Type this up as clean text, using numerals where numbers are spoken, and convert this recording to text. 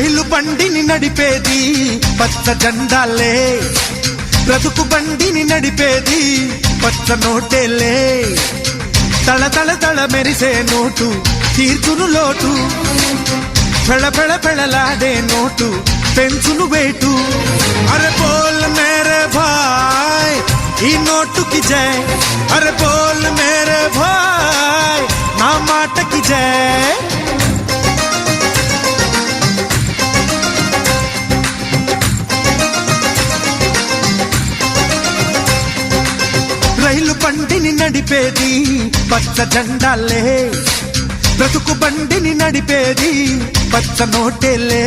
రైలు బండిని నడిపేది పచ్చ జెండాలే, బ్రతుకు బండిని నడిపేది పచ్చ నోటేలే. తళ తళ తళ మెరిసే నోటు తీర్చును లోటు, పెళ పెళ పెళలాడే నోటు పెంచును వేటు. అరే బోల్ మేరే భాయ్ ఈ నోటుకి జై, అరే బోల్ మేరే భాయ్ నా మాటకి జై. రైలు బండిని నడిపేది పచ్చ జెండాలే, బ్రతుకు బండిని నడిపేది పచ్చ నోటేలే.